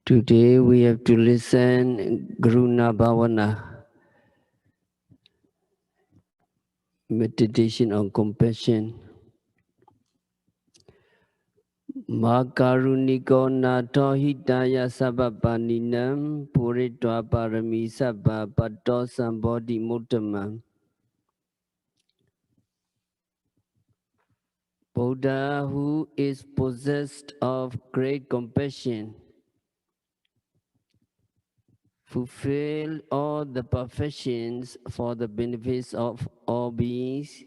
Today we have to listen Karuṇā Bhāvanā, meditation on compassion. Makaruṇiko nato hitaya sabbapaninam puritva parami sabba patto sambodhi muttamam. Buddha, who is possessed of great compassion, fulfilled all the perfections for the benefits of all beings,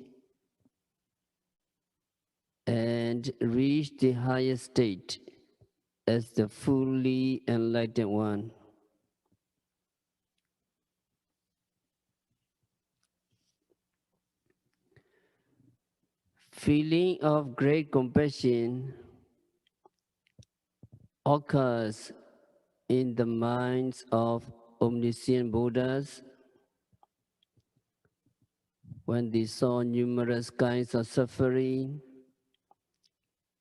and reached the highest state as the fully enlightened one. Feeling of great compassion occurs in the minds of omniscient Buddhas when they saw numerous kinds of suffering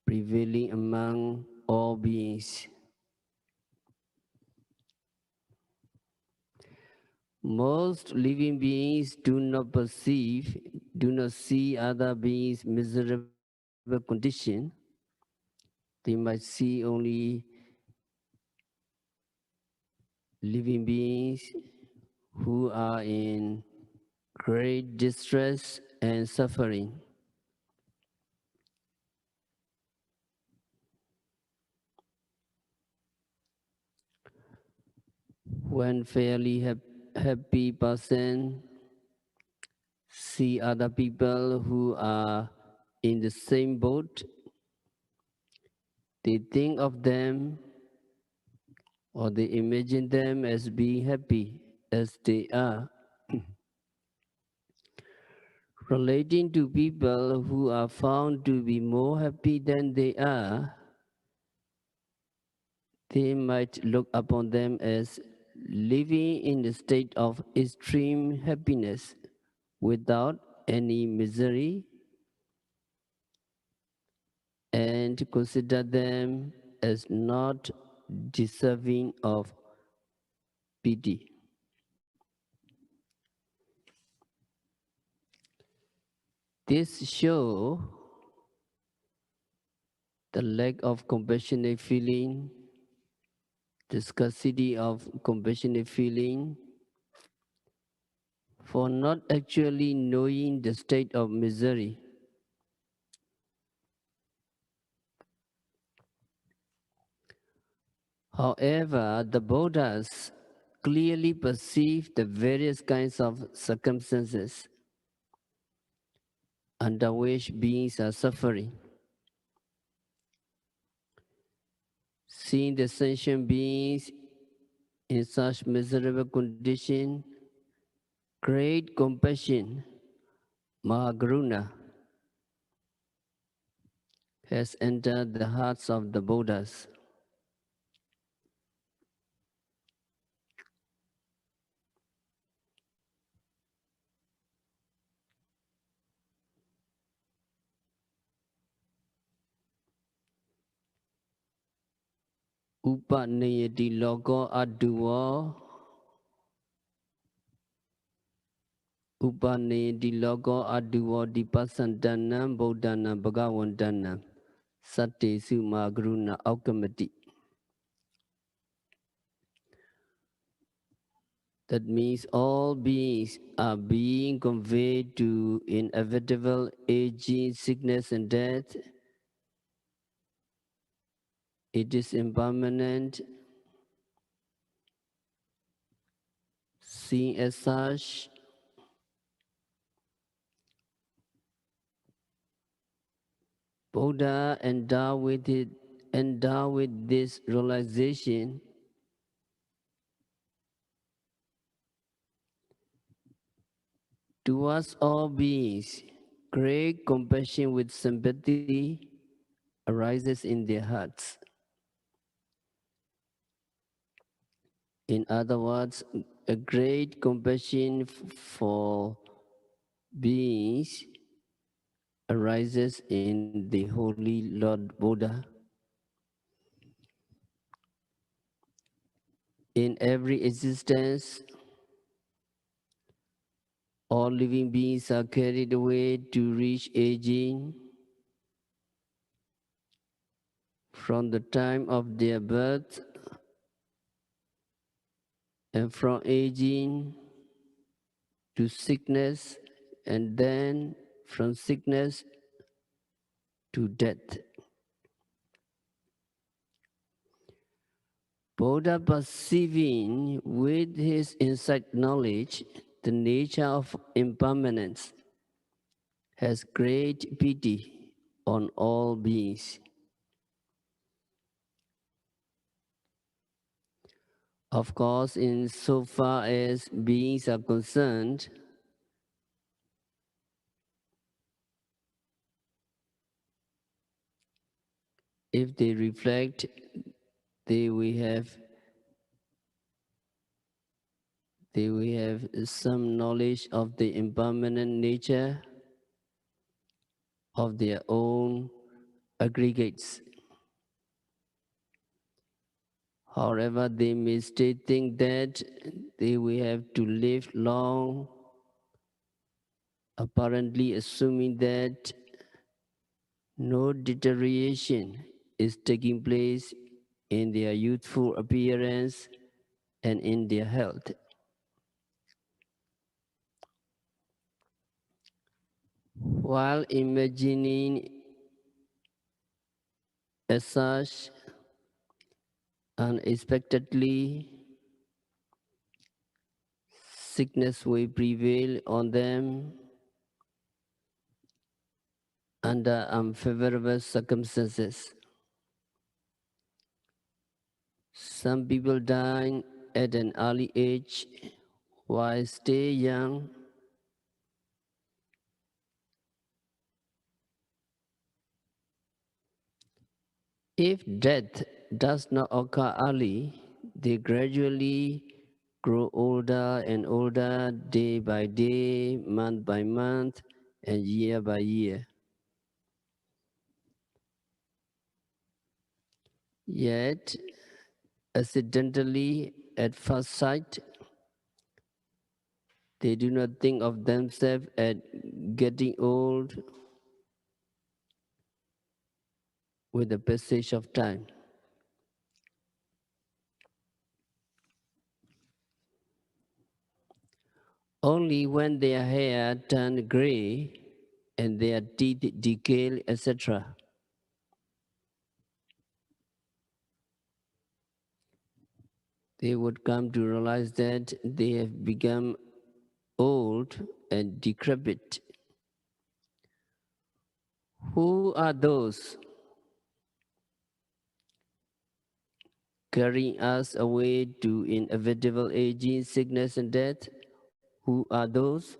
prevailing among all beings. Most living beings do not see other beings' miserable condition. They might see only living beings who are in great distress and suffering. When fairly happy person see other people who are in the same boat, they think of them or they imagine them as being happy as they are. Relating to people who are found to be more happy than they are, they might look upon them as living in a state of extreme happiness without any misery, and consider them as not deserving of pity. This shows the lack of compassionate feeling, the scarcity of compassionate feeling, for not actually knowing the state of misery. However, the Buddhas clearly perceive the various kinds of circumstances under which beings are suffering. Seeing the sentient beings in such miserable condition, great compassion, Mahakaruṇā, has entered the hearts of the Buddhas. Upanayati loko aduwa Upanayati loko aduwa dipassantanam Buddhanam Bhagavantanam Sattesu Mahakaruṇā Aukamati. That means all beings are being conveyed to inevitable aging, sickness and death. It is impermanent. Seen as such, Buddha endowed with this realization, towards all beings, great compassion with sympathy arises in their hearts. In other words, a great compassion for beings arises in the Holy Lord Buddha. In every existence, all living beings are carried away to reach aging. From the time of their birth, and from aging to sickness, and then from sickness to death. Buddha, perceiving with his insight knowledge the nature of impermanence, has great pity on all beings. Of course, in so far as beings are concerned, if they reflect, they will have some knowledge of the impermanent nature of their own aggregates. However, they may still think that they will have to live long, apparently assuming that no deterioration is taking place in their youthful appearance and in their health. While imagining as such, unexpectedly, sickness will prevail on them under unfavorable circumstances. Some people die at an early age while still young. If death does not occur early, they gradually grow older and older day by day, month by month, and year by year. Yet, accidentally, at first sight, they do not think of themselves as getting old with the passage of time. Only when their hair turns gray and their teeth decay, etc., they would come to realize that they have become old and decrepit. Who are those carrying us away to inevitable aging, sickness, and death? Who are those?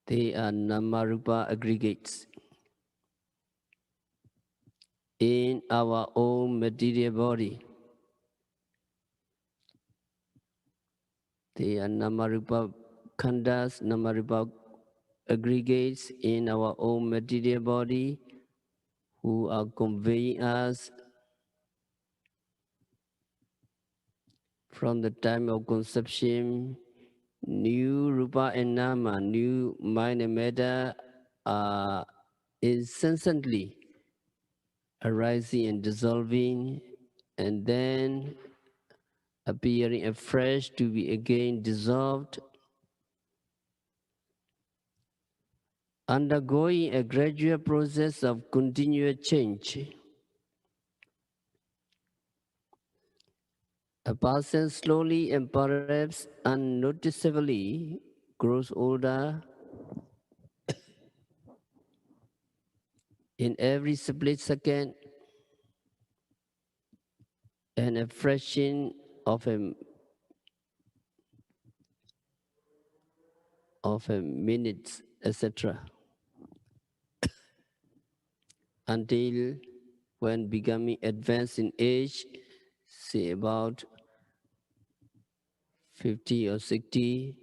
They are Namarupa aggregates in our own material body. They are Namarupa khandas, Namarupa aggregates in our own material body who are conveying us from the time of conception. New rupa and nama, new mind and matter are incessantly arising and dissolving, and then appearing afresh to be again dissolved, undergoing a gradual process of continual change. A person slowly and perhaps unnoticeably grows older in every split second, and a fraction of a minute, etc., until when becoming advanced in age, say about 50 or 60,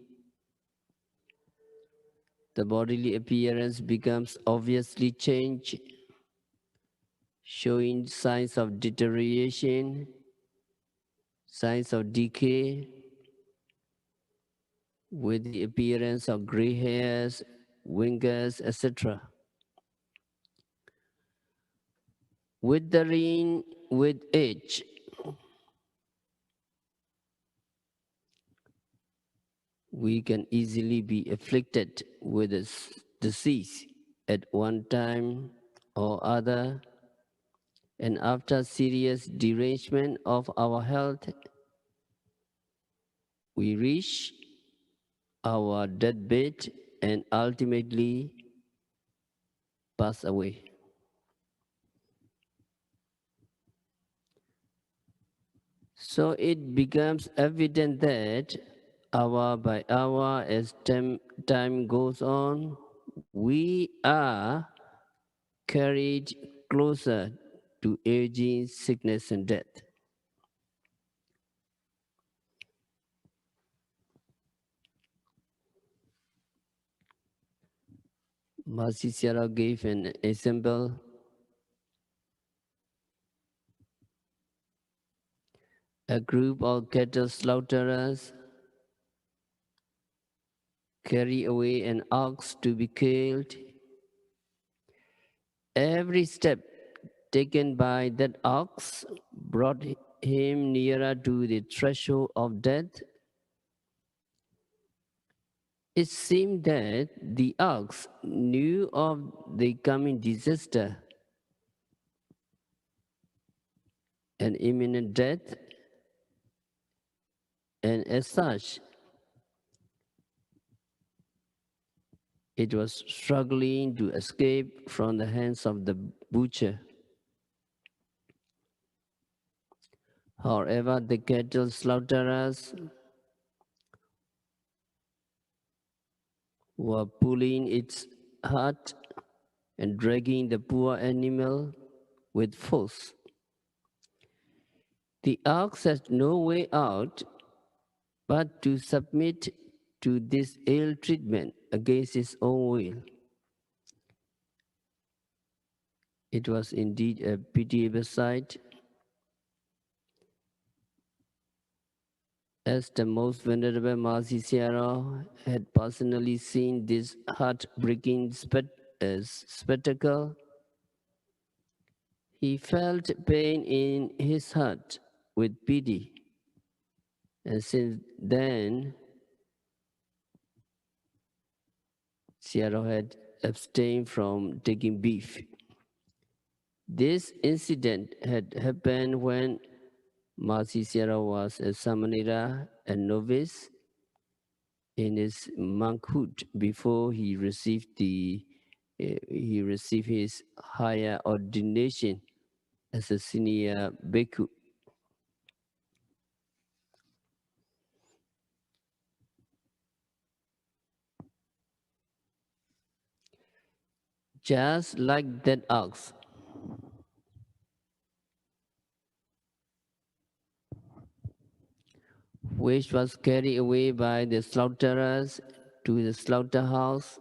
the bodily appearance becomes obviously changed, showing signs of deterioration, signs of decay, with the appearance of gray hairs, whiskers, etc. Withering with age. We can easily be afflicted with a disease at one time or other, and after serious derangement of our health, we reach our deathbed and ultimately pass away. So it becomes evident that hour by hour, as time goes on, we are carried closer to aging, sickness, and death. Mahasi Sayadaw gave an example. A group of cattle slaughterers carry away an ox to be killed. Every step taken by that ox brought him nearer to the threshold of death. It seemed that the ox knew of the coming disaster and imminent death, and as such, it was struggling to escape from the hands of the butcher. However, the cattle slaughterers were pulling its heart and dragging the poor animal with force. The ox had no way out but to submit to this ill treatment against his own will. It was indeed a pitiable sight, as the most venerable Mahasi Sayadaw had personally seen this heart-breaking spectacle. He felt pain in his heart with pity, and since then, Sayadaw had abstained from taking beef. This incident had happened when Mahasi Sayadaw was a Samanera, a novice, in his monkhood before he received his higher ordination as a senior bhikkhu. Just like that ox, which was carried away by the slaughterers to the slaughterhouse,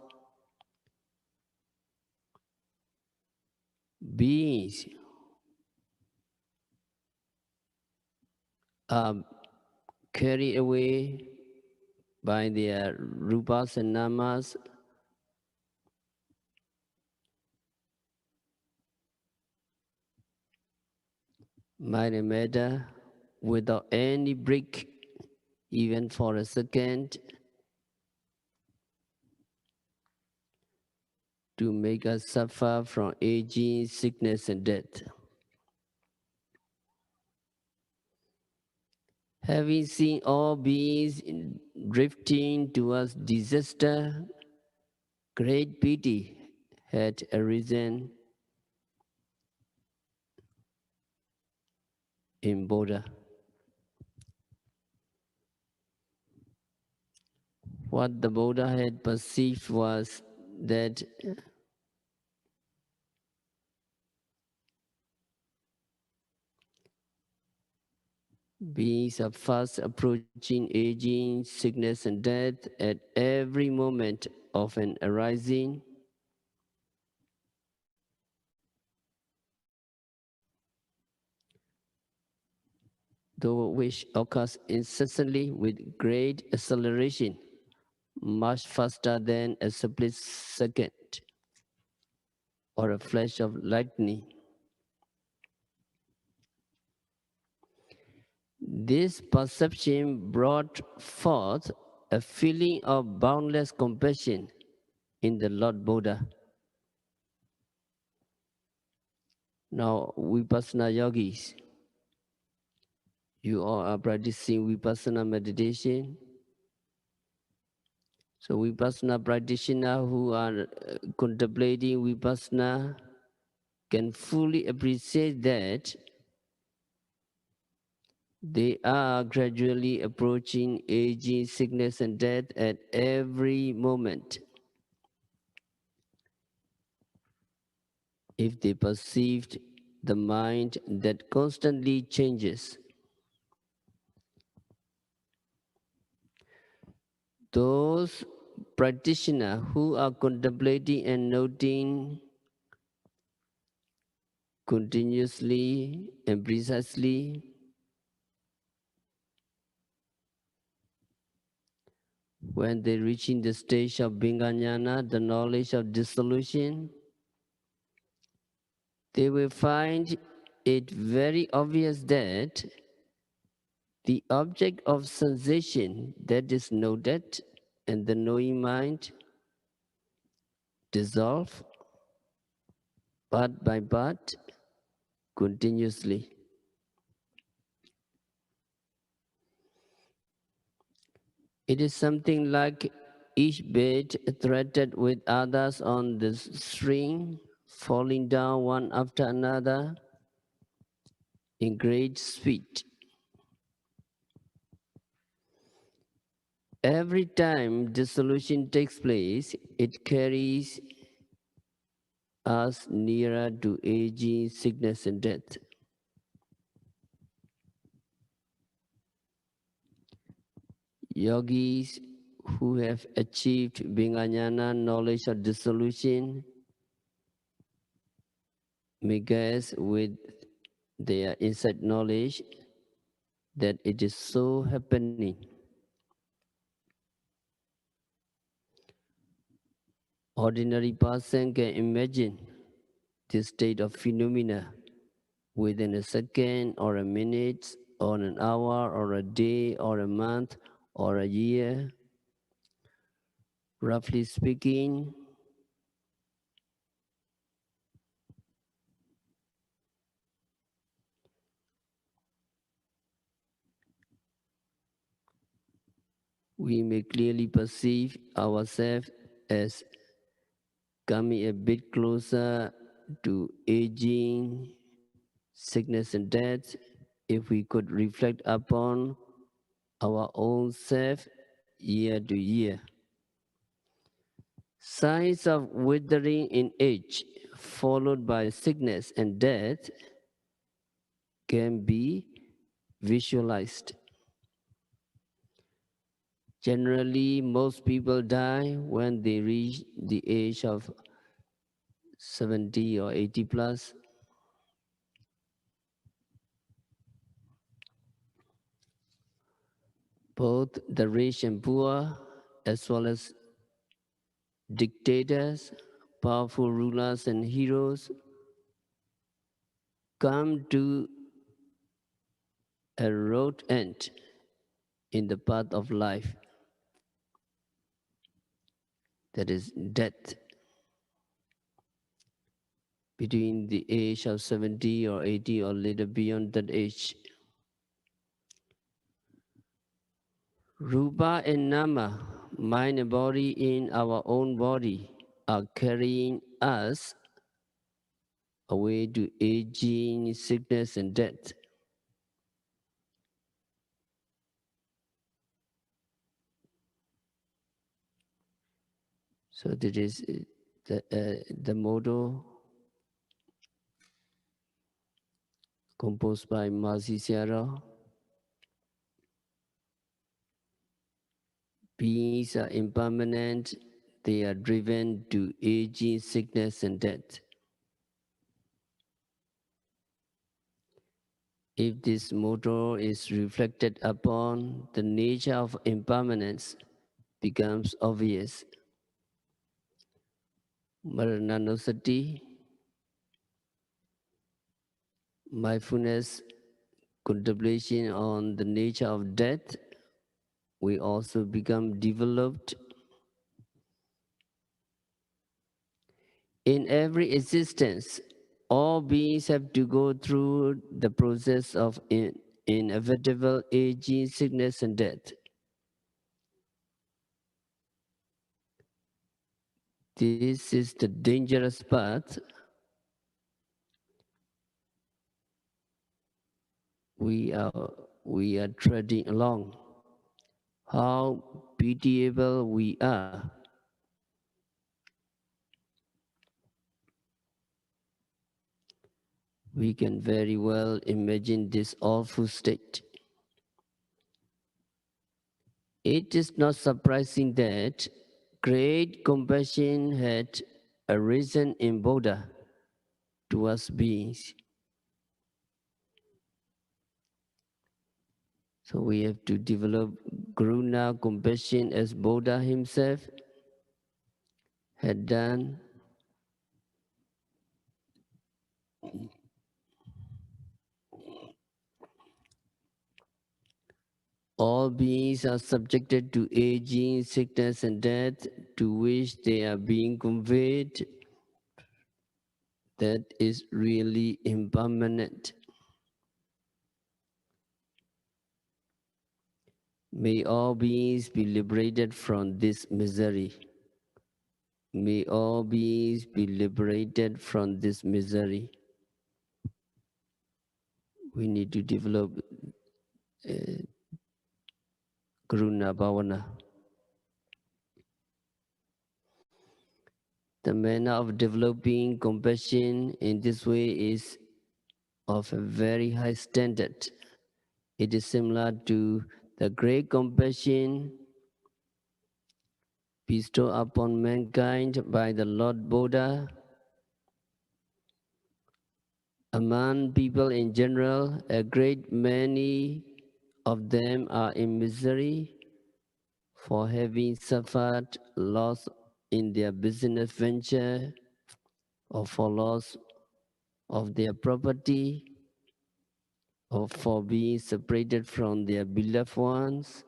beings are carried away by their rupas and namas, mind and matter, without any break, even for a second, to make us suffer from aging, sickness, and death. Having seen all beings drifting towards disaster, great pity had arisen in Buddha. What the Buddha had perceived was that beings are fast approaching aging, sickness, and death at every moment of an arising. though which occurs incessantly with great acceleration, much faster than a split second or a flash of lightning. This perception brought forth a feeling of boundless compassion in the Lord Buddha. Now, Vipassana yogis, you all are practicing Vipassana meditation. So Vipassana practitioners who are contemplating Vipassana can fully appreciate that they are gradually approaching aging, sickness, and death at every moment. If they perceived the mind that constantly changes, those practitioners who are contemplating and noting continuously and precisely, when they reach in the stage of Bhinganyana, the knowledge of dissolution, they will find it very obvious that the object of sensation that is noted and the knowing mind dissolve part by part continuously. It is something like each bead threaded with others on the string, falling down one after another in great speed. Every time dissolution takes place, it carries us nearer to aging, sickness, and death. Yogis who have achieved Bhinganyana, knowledge of dissolution, may guess with their insight knowledge that it is so happening. Ordinary person can imagine this state of phenomena within a second or a minute or an hour or a day or a month or a year. Roughly speaking, we may clearly perceive ourselves as coming a bit closer to aging, sickness, and death if we could reflect upon our own self year to year. Signs of withering in age, followed by sickness and death, can be visualized. Generally, most people die when they reach the age of 70 or 80 plus. Both the rich and poor, as well as dictators, powerful rulers, and heroes, come to a road end in the path of life, that is death. Between the age of 70 or 80 or later beyond that age. Rupa and Nama, mind and body in our own body, are carrying us away to aging, sickness, and death. So that is the motto composed by Mahasi Sayādaw. Beings are impermanent, they are driven to aging, sickness, and death. If this motto is reflected upon, the nature of impermanence becomes obvious. Marananusati, mindfulness, contemplation on the nature of death, we also become developed. In every existence, all beings have to go through the process of inevitable aging, sickness, and death. This is the dangerous path we are treading along. How pitiable we are. We can very well imagine this awful state. It is not surprising that great compassion had arisen in Buddha towards beings. So we have to develop Karuṇā, compassion, as Buddha himself had done. All beings are subjected to aging, sickness, and death, to which they are being conveyed. That is really impermanent. May all beings be liberated from this misery. May all beings be liberated from this misery. We need to develop Karuṇā Bhāvanā. The manner of developing compassion in this way is of a very high standard. It is similar to the great compassion bestowed upon mankind by the Lord Buddha. Among people in general, a great many of them are in misery for having suffered loss in their business venture, or for loss of their property, or for being separated from their beloved ones.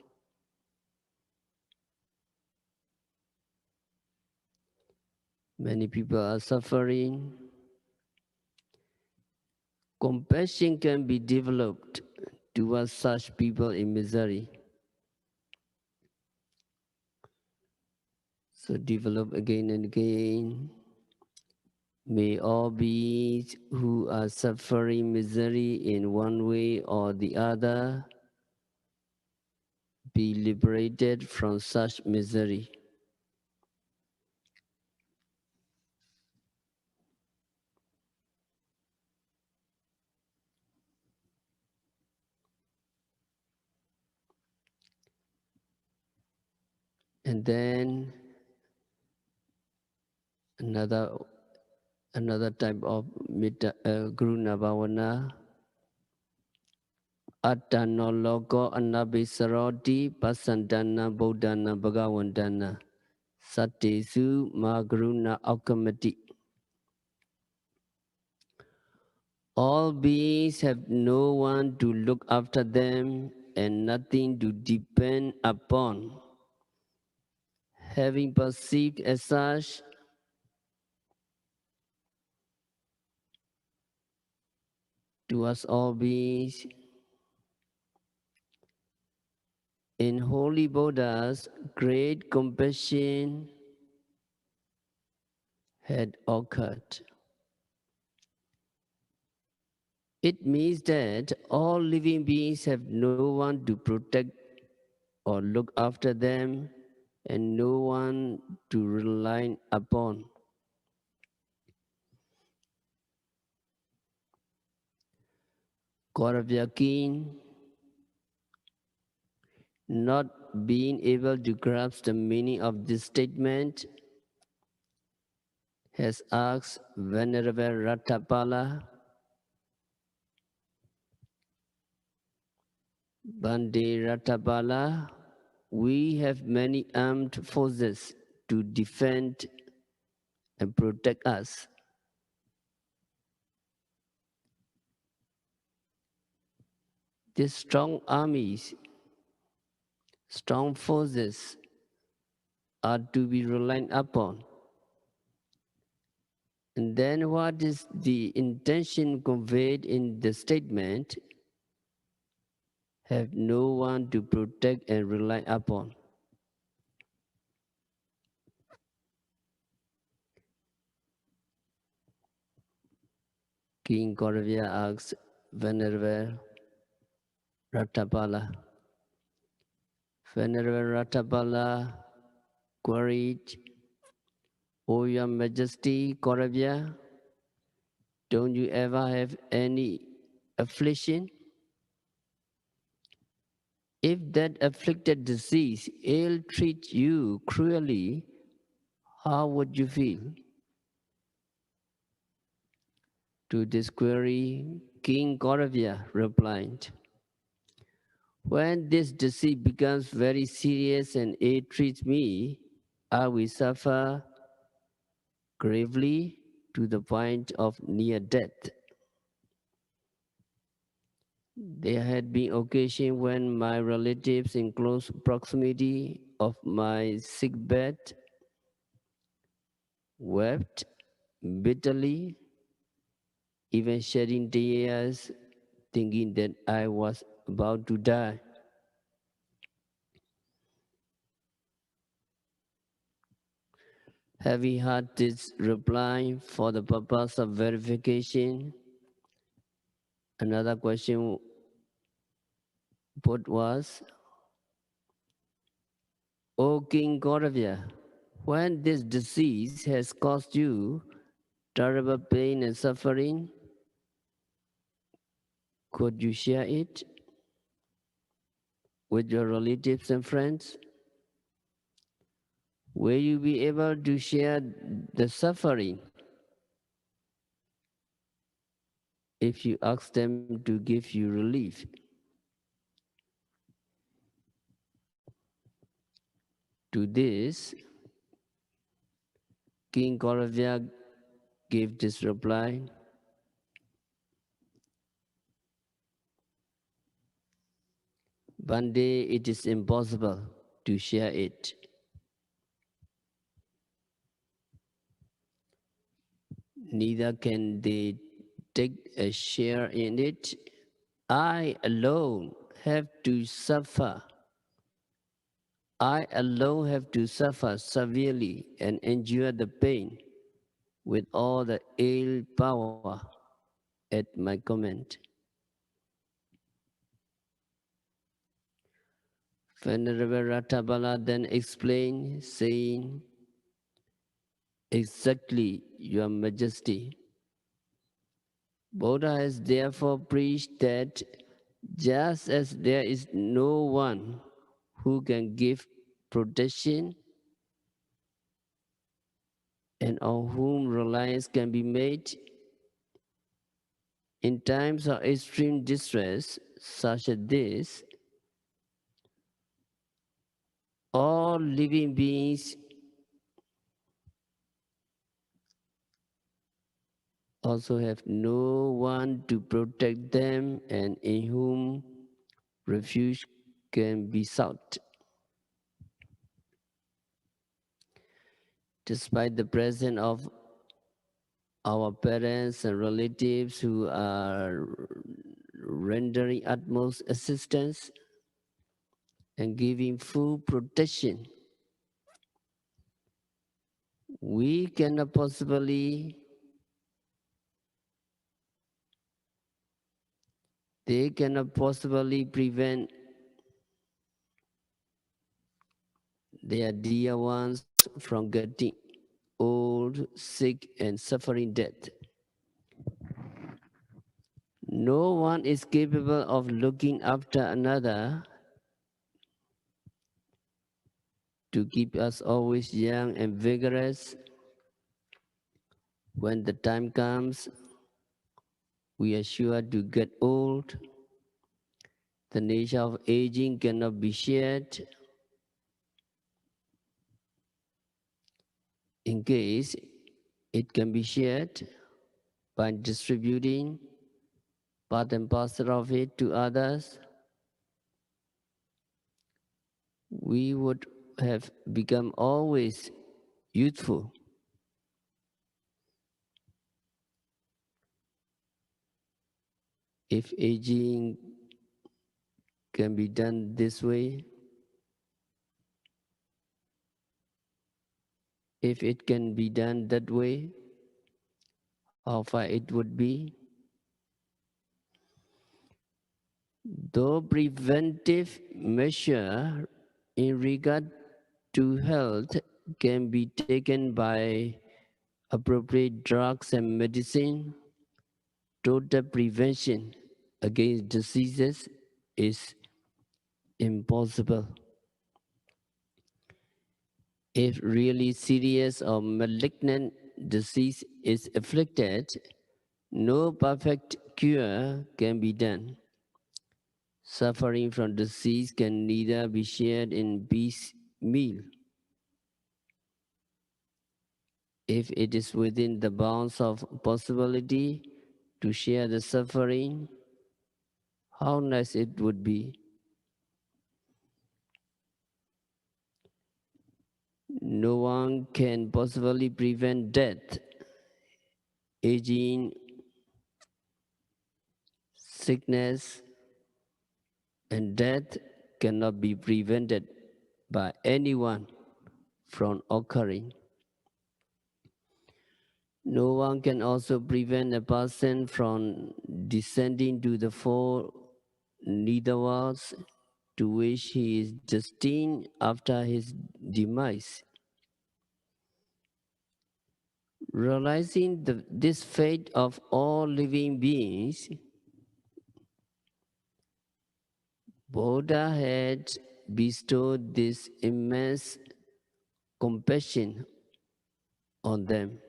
Many people are suffering. Compassion can be developed towards such people in misery. So develop again and again. May all beings who are suffering misery in one way or the other be liberated from such misery. And then another type of Karuṇā Bhāvanā, Attano Loko Anabhisaroti Pasantana Bodhana Bhagavantana Sattesu Makaruna Aukamati. All beings have no one to look after them and nothing to depend upon. Having perceived as such, towards all beings, in holy Buddhas, great compassion had occurred. It means that all living beings have no one to protect or look after them, and no one to rely upon. Koravyakin, not being able to grasp the meaning of this statement, has asked Venerable Rattapala, Bande Rathabala, we have many armed forces to defend and protect us. These strong armies, strong forces are to be relied upon. And then what is the intention conveyed in the statement? Have no one to protect and rely upon. King Kauravya asks Venerable Rathabala. Venerable Rathabala queried, O Your Majesty Kauravya, don't you ever have any affliction? If that afflicted disease ill-treats you cruelly, how would you feel? To this query, King Kauravya replied, when this disease becomes very serious and it treats me, I will suffer gravely to the point of near death. There had been occasions when my relatives in close proximity of my sick bed wept bitterly, even shedding tears, thinking that I was about to die. Having heard this reply for the purpose of verification, another question put was, O King Kauravya, when this disease has caused you terrible pain and suffering, could you share it with your relatives and friends? Will you be able to share the suffering if you ask them to give you relief? To this, King Kauravya gave this reply, one day it is impossible to share it. Neither can they take a share in it. I alone have to suffer. I alone have to suffer severely and endure the pain with all the ill power at my command. Venerable Rathabala then explained, saying, exactly, Your Majesty. Buddha has therefore preached that just as there is no one who can give protection and on whom reliance can be made, in times of extreme distress such as this, all living beings also have no one to protect them and in whom refuge can be sought. Despite the presence of our parents and relatives who are rendering utmost assistance and giving full protection, we cannot possibly, they cannot possibly prevent their dear ones from getting old, sick, and suffering death. No one is capable of looking after another to keep us always young and vigorous. When the time comes, we are sure to get old. the nature of aging cannot be shared. In case it can be shared by distributing part and parcel of it to others, we would have become always youthful. If aging can be done this way, if it can be done that way, how far it would be. Though preventive measure in regard to health can be taken by appropriate drugs and medicine, total prevention against diseases is impossible. If really serious or malignant disease is afflicted, no perfect cure can be done. Suffering from disease can neither be shared in piecemeal. If it is within the bounds of possibility to share the suffering, how nice it would be. No one can possibly prevent death, aging, sickness, and death cannot be prevented by anyone from occurring. No one can also prevent a person from descending to the four netherworlds to which he is destined after his demise. Realizing this fate of all living beings, Buddha had bestowed this immense compassion on them.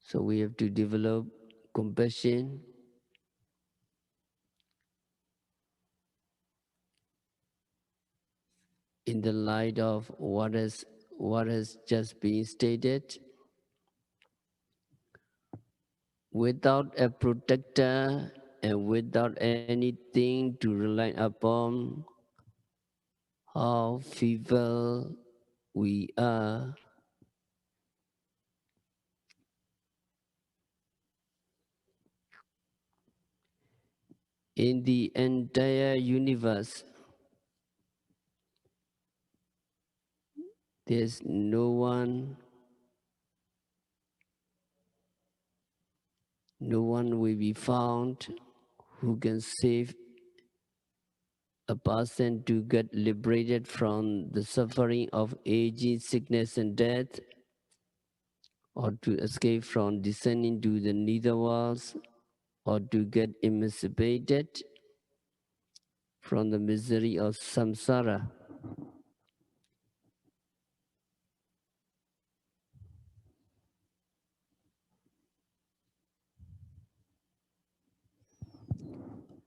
So we have to develop compassion in the light of what has just been stated. Without a protector and without anything to rely upon, how feeble we are. In the entire universe, there's no one will be found who can save a person to get liberated from the suffering of aging, sickness, and death, or to escape from descending to the netherworlds, or to get emancipated from the misery of samsara.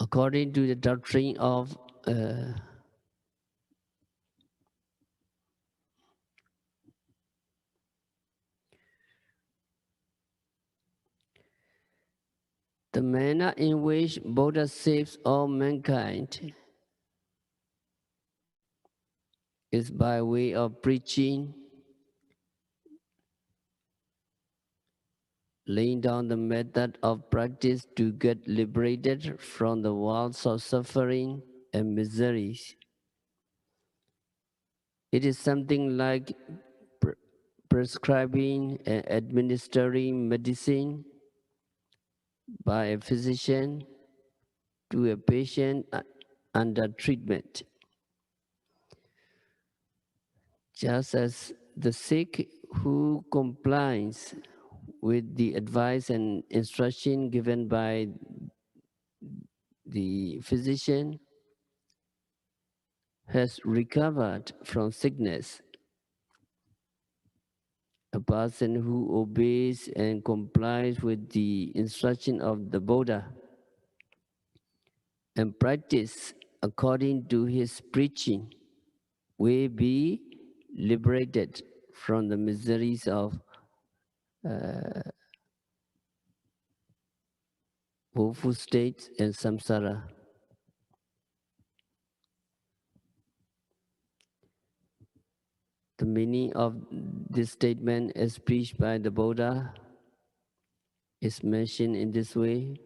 According to the doctrine of the manner in which Buddha saves all mankind is by way of preaching, laying down the method of practice to get liberated from the walls of suffering and miseries. It is something like prescribing and administering medicine by a physician to a patient under treatment. Just as the sick who complies with the advice and instruction given by the physician has recovered from sickness, A person who obeys and complies with the instruction of the Buddha and practice according to his preaching will be liberated from the miseries of woeful states and samsara. The meaning of this statement as preached by the Buddha is mentioned in this way.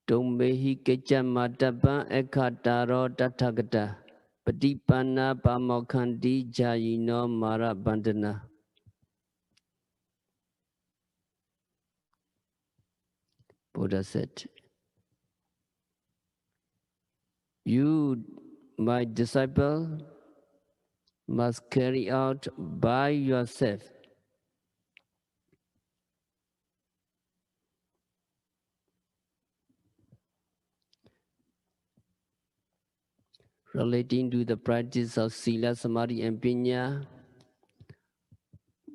Tumbehi kecha matapan ekhataro tathagata patipanna pamokkhanti jayino mara bandhana. Buddha said, you, my disciple, must carry out by yourself relating to the practice of sila, samadhi, and panya,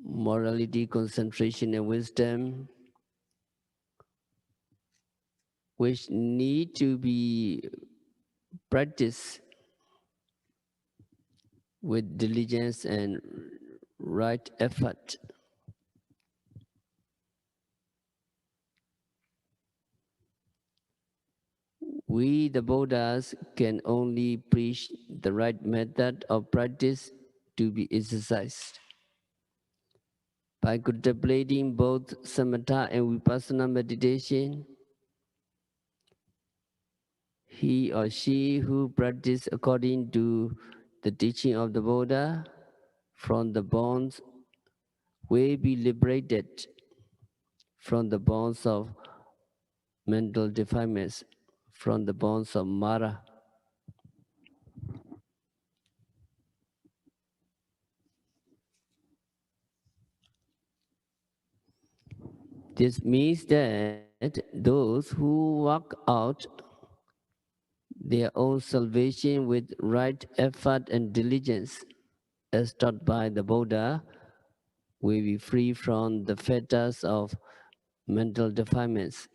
morality, concentration, and wisdom, which need to be practiced with diligence and right effort. We, the Buddhas, can only preach the right method of practice to be exercised. By contemplating both samatha and vipassana meditation, he or she who practice according to the teaching of the Buddha from the bonds will be liberated from the bonds of mental defilements, from the bonds of Mara. This means that those who work out their own salvation with right effort and diligence, as taught by the Buddha, will be free from the fetters of mental defilements.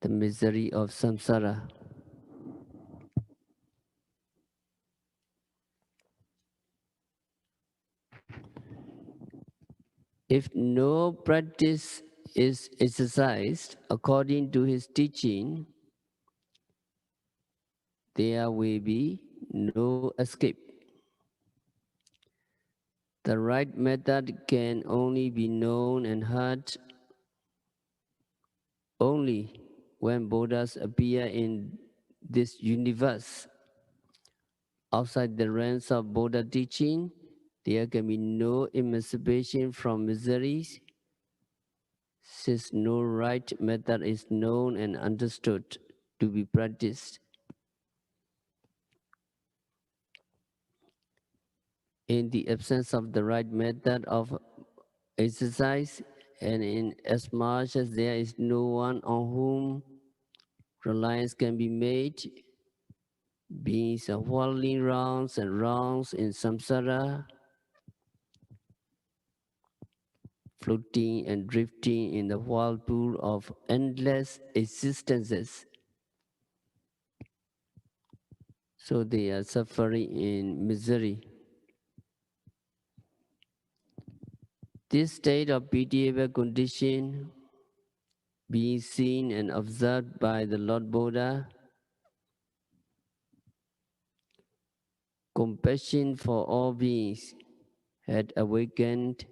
The misery of samsara. If no practice is exercised according to his teaching, there will be no escape. The right method can only be known and heard only when Buddhas appear in this universe. Outside the realms of Buddha teaching, there can be no emancipation from miseries, since no right method is known and understood to be practiced. In the absence of the right method of exercise, and in as much as there is no one on whom reliance can be made, beings are whirling rounds and rounds in samsara, floating and drifting in the whirlpool of endless existences. So they are suffering in misery. This state of pitiable condition, being seen and observed by the Lord Buddha, compassion for all beings had awakened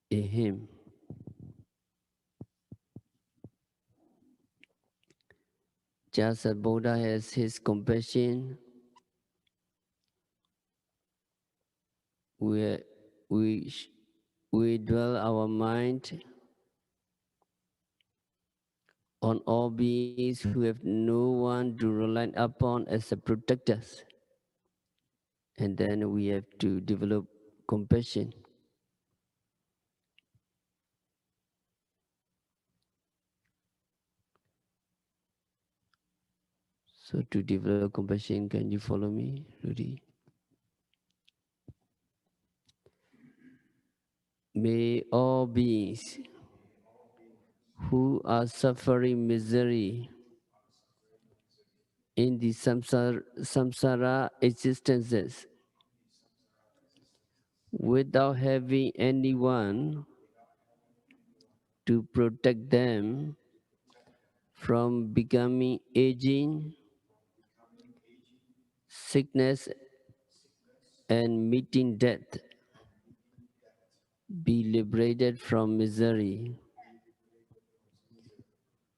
in him. Just as Buddha has his compassion, we, we, we dwell our mind on all beings who have no one to rely upon as a protector. And then we have to develop compassion. So to develop compassion, can you follow me, Rudy? May all beings who are suffering misery in the samsara existences without having anyone to protect them from becoming aging, sickness, and meeting death, be liberated from misery.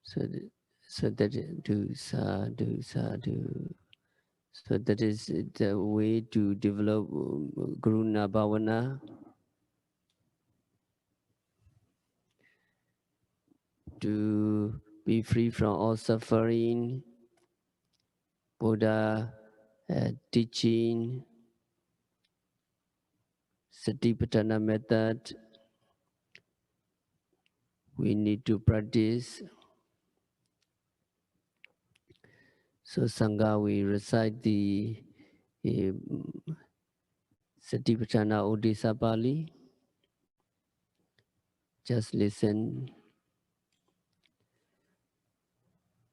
So, so that do sadhu sadhu. So that is the way to develop Karuṇā Bhāvanā, to be free from all suffering. Buddha teaching, Satipatthana method, we need to practice. So Sangha, we recite the Satipatthana Odisa Pali. Just listen.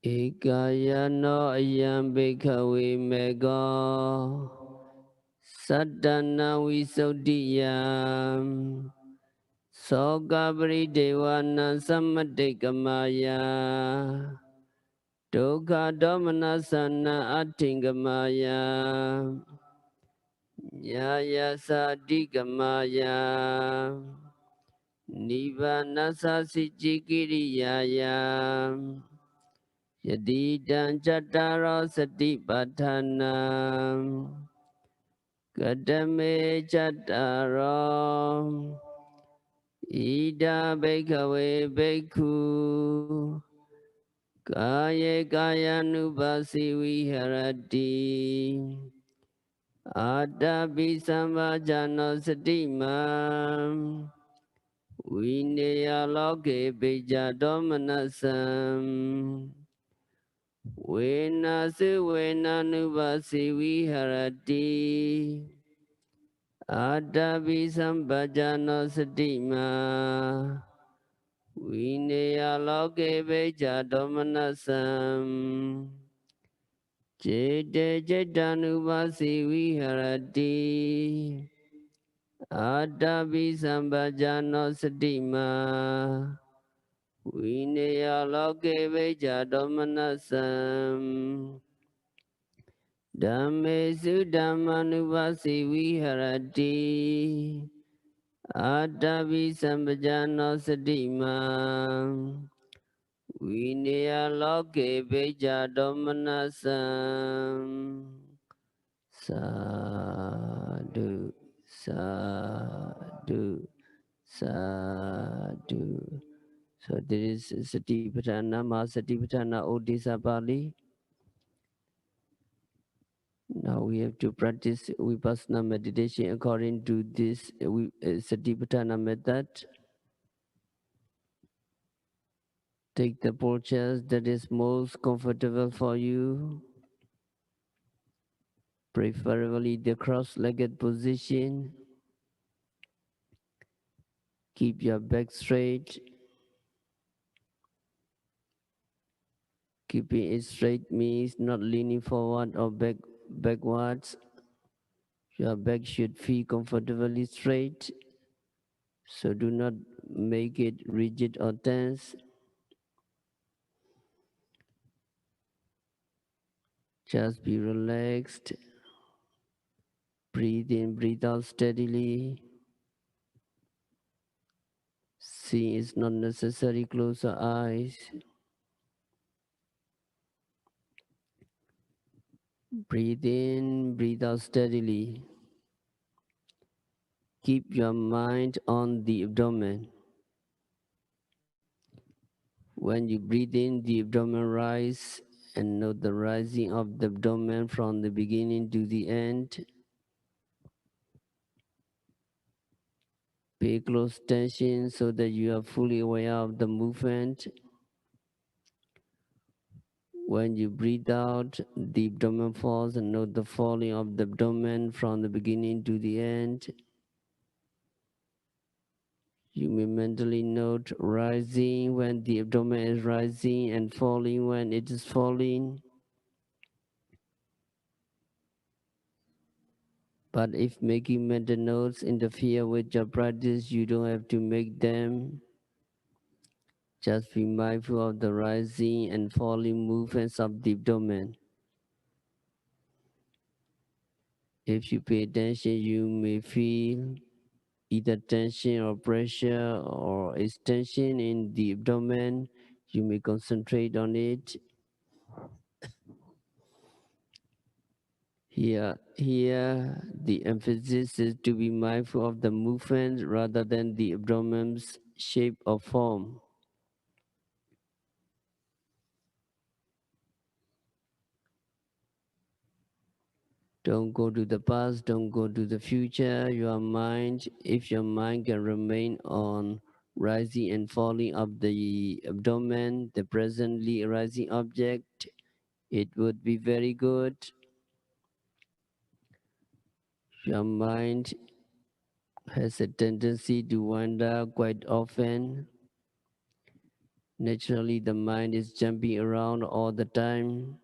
Ekayano ayam bhikkhave mego saddhana visuddhiyam sokabri devana sammadhikamaya dukkha domanasana attingamaya nyaya sadhikamaya nibbana sasicikiriyaya yadidam cattaro satipatthana kadame cattaro ida bhikkhave bhikkhu kaya kayanubasi viharati adapi sambhajano satimam vineya loke bija domanasam venasu venanubasi viharati adapi sambhajano satima vineya loke bija domanasam Jete Jetanubasi Viharati Adapi Sambhajano Satima Vineya Loke Veja Domanasam Dhammesu Dhammanubasi Viharati Adapi Sambhajano Satima Vineya Loke Veja Domanasam Sadhu, sadhu, sadhu. So there is Satipatthana, Mahasatipatthana, Odisa Pali. Now we have to practice Vipassana meditation according to this Satipatthana method. Take the postures that is most comfortable for you, preferably the cross-legged position. Keep your back straight. Keeping it straight means not leaning forward or backwards. Your back should feel comfortably straight, so do not make it rigid or tense. Just be relaxed. Breathe in, breathe out steadily. See, it's not necessary. Close your eyes. Breathe in, breathe out steadily. Keep your mind on the abdomen. When you breathe in, the abdomen rise, and note the rising of the abdomen from the beginning to the end. Pay close attention so that you are fully aware of the movement. When you breathe out, the abdomen falls, and note the falling of the abdomen from the beginning to the end. You may mentally note rising when the abdomen is rising and falling when it is falling. But if making mental notes interfere with your practice, you don't have to make them. Just be mindful of the rising and falling movements of the abdomen. If you pay attention, you may feel either tension or pressure or extension in the abdomen. You may concentrate on it. Here, the emphasis is to be mindful of the movement rather than the abdomen's shape or form. Don't go to the past, don't go to the future. If your mind can remain on rising and falling of the abdomen, the presently arising object, it would be very good. Your mind has a tendency to wander quite often. Naturally, the mind is jumping around all the time.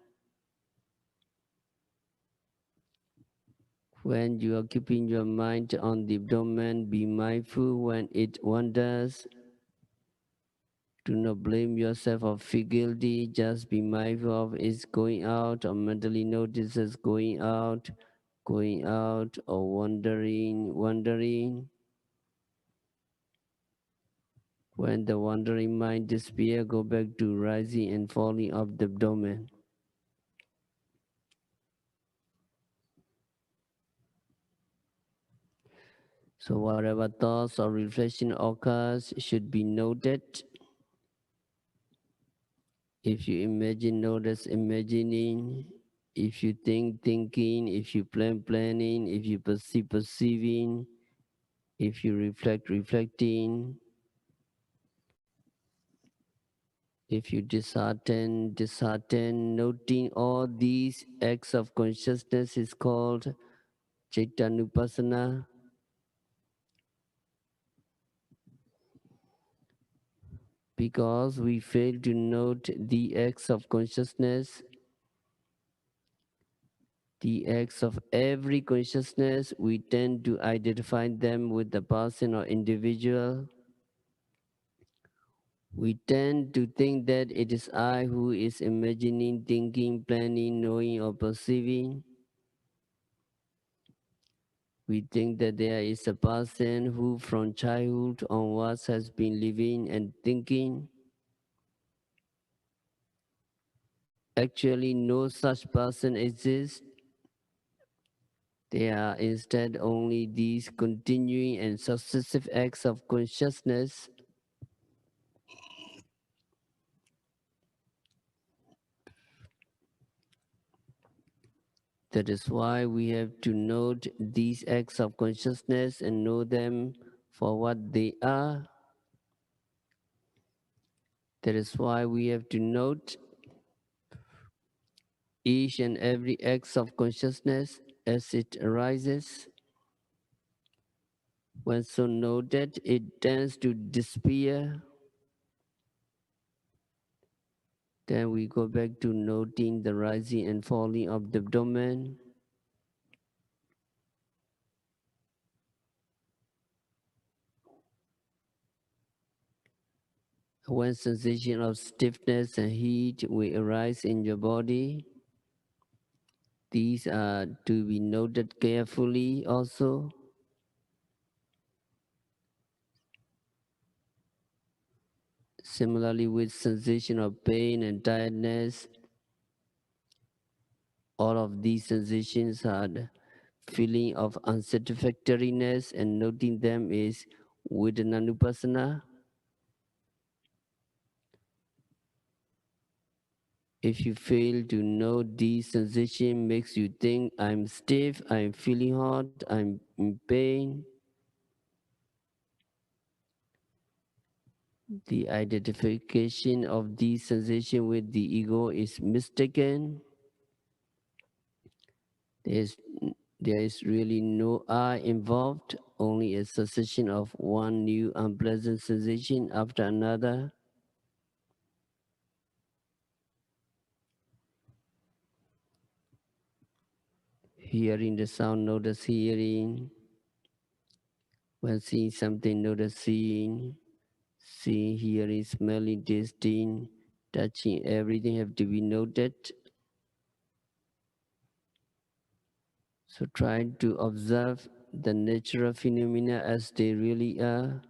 When you are keeping your mind on the abdomen, be mindful when it wanders. Do not blame yourself or feel guilty. Just be mindful of its going out, or mentally notice it's going out, or wandering. When the wandering mind disappears, go back to rising and falling of the abdomen. So whatever thoughts or reflection occurs should be noted. If you imagine, notice imagining. If you think, thinking. If you plan, planning. If you perceive, perceiving. If you reflect, reflecting. If you dishearten, dishearten. Noting all these acts of consciousness is called Caittanupassana. Because we fail to note the acts of consciousness, the acts of every consciousness, we tend to identify them with the person or individual. We tend to think that it is I who is imagining, thinking, planning, knowing, or perceiving. We think that there is a person who from childhood onwards has been living and thinking. Actually, no such person exists. There are instead only these continuing and successive acts of consciousness. That is why we have to note these acts of consciousness and know them for what they are. That is why we have to note each and every act of consciousness as it arises. When so noted, it tends to disappear. Then we go back to noting the rising and falling of the abdomen. When sensation of stiffness and heat will arise in your body, these are to be noted carefully also. Similarly, with sensation of pain and tiredness, all of these sensations are the feeling of unsatisfactoriness, and noting them is Vedananupassana. If you fail to know these sensations, makes you think I'm stiff, I'm feeling hot, I'm in pain. The identification of these sensations with the ego is mistaken. There's, there is really no I involved, only a succession of one new unpleasant sensation after another. Hearing the sound, notice hearing. When seeing something, notice seeing. Seeing, hearing, smelling, tasting, touching, everything have to be noted. So try to observe the natural phenomena as they really are.